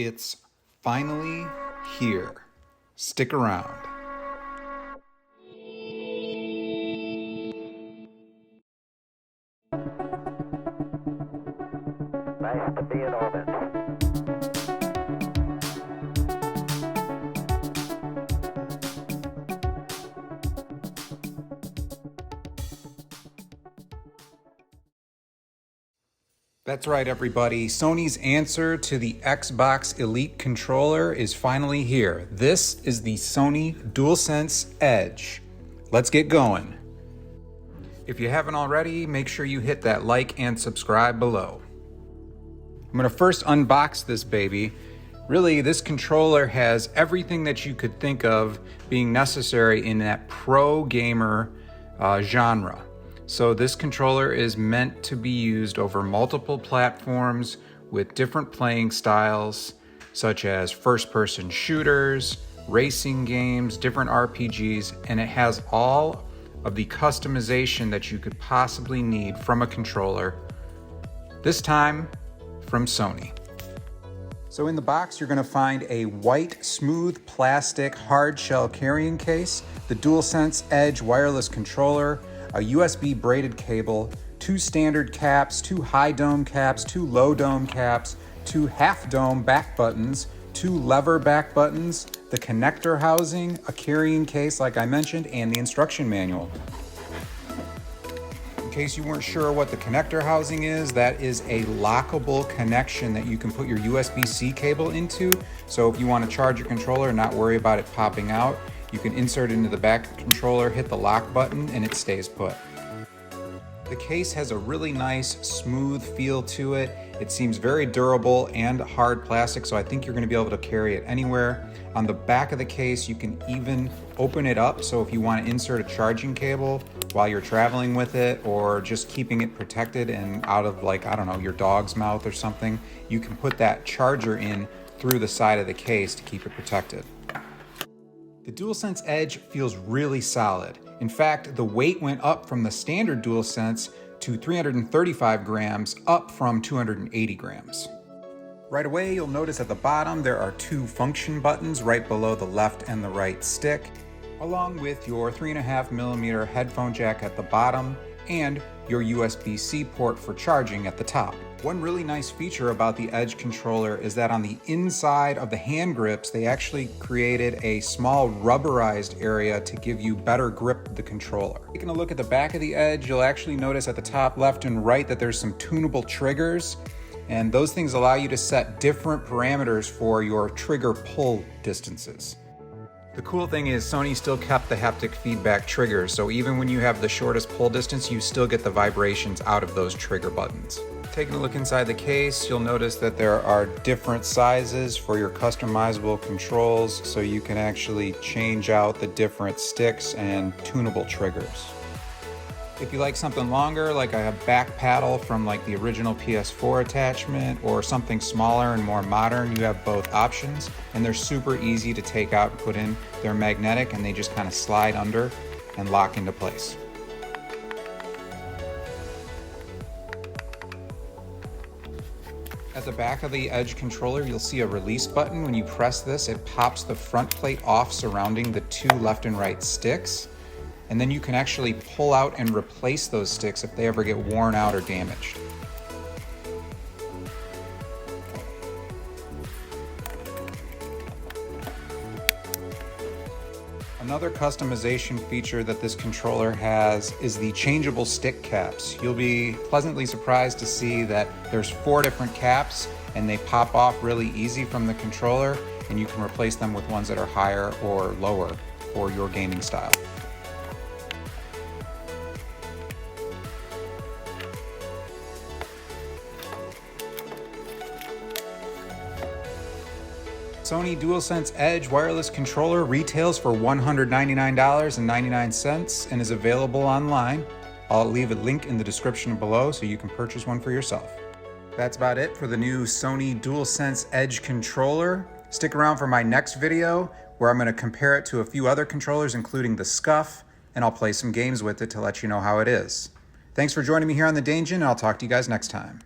It's finally here. Stick around. Nice to be in orbit. That's right, everybody. Sony's answer to the Xbox Elite controller is finally here. This is the Sony DualSense Edge. Let's get going. If you haven't already, make sure you hit that like and subscribe below. I'm going to first unbox this baby. Really, this controller has everything that you could think of being necessary in that pro gamer genre. So this controller is meant to be used over multiple platforms with different playing styles, such as first-person shooters, racing games, different RPGs, and it has all of the customization that you could possibly need from a controller, this time from Sony. So in the box, you're going to find a white, smooth plastic hard shell carrying case, the DualSense Edge wireless controller, a USB braided cable, 2 standard caps, 2 high dome caps, 2 low dome caps, 2 half dome back buttons, 2 lever back buttons, the connector housing, a carrying case like I mentioned, and the instruction manual. In case you weren't sure what the connector housing is, that is a lockable connection that you can put your USB-C cable into. So if you want to charge your controller and not worry about it popping out, you can insert it into the back of the controller, hit the lock button, and it stays put. The case has a really nice, smooth feel to it. It seems very durable and hard plastic, so I think you're going to be able to carry it anywhere. On the back of the case, you can even open it up, so if you want to insert a charging cable while you're traveling with it, or just keeping it protected and out of, like, I don't know, your dog's mouth or something, you can put that charger in through the side of the case to keep it protected. The DualSense Edge feels really solid. In fact, the weight went up from the standard DualSense to 335 grams, up from 280 grams. Right away, you'll notice at the bottom there are 2 function buttons right below the left and the right stick, along with your 3.5mm headphone jack at the bottom and your USB-C port for charging at the top. One really nice feature about the Edge controller is that on the inside of the hand grips, they actually created a small rubberized area to give you better grip of the controller. Taking a look at the back of the Edge, you'll actually notice at the top left and right that there's some tunable triggers, and those things allow you to set different parameters for your trigger pull distances. The cool thing is Sony still kept the haptic feedback triggers, so even when you have the shortest pull distance, you still get the vibrations out of those trigger buttons. Taking a look inside the case, you'll notice that there are different sizes for your customizable controls, so you can actually change out the different sticks and tunable triggers. If you like something longer, like a back paddle from like the original PS4 attachment, or something smaller and more modern, you have both options, and they're super easy to take out and put in. They're magnetic and they just kind of slide under and lock into place. At the back of the Edge controller, you'll see a release button. When you press this, it pops the front plate off surrounding the 2 left and right sticks. And then you can actually pull out and replace those sticks if they ever get worn out or damaged. Another customization feature that this controller has is the changeable stick caps. You'll be pleasantly surprised to see that there's 4 different caps and they pop off really easy from the controller, and you can replace them with ones that are higher or lower for your gaming style. Sony DualSense Edge wireless controller retails for $199.99 and is available online. I'll leave a link in the description below so you can purchase one for yourself. That's about it for the new Sony DualSense Edge controller. Stick around for my next video where I'm going to compare it to a few other controllers, including the Scuff, and I'll play some games with it to let you know how it is. Thanks for joining me here on The Dangeon, and I'll talk to you guys next time.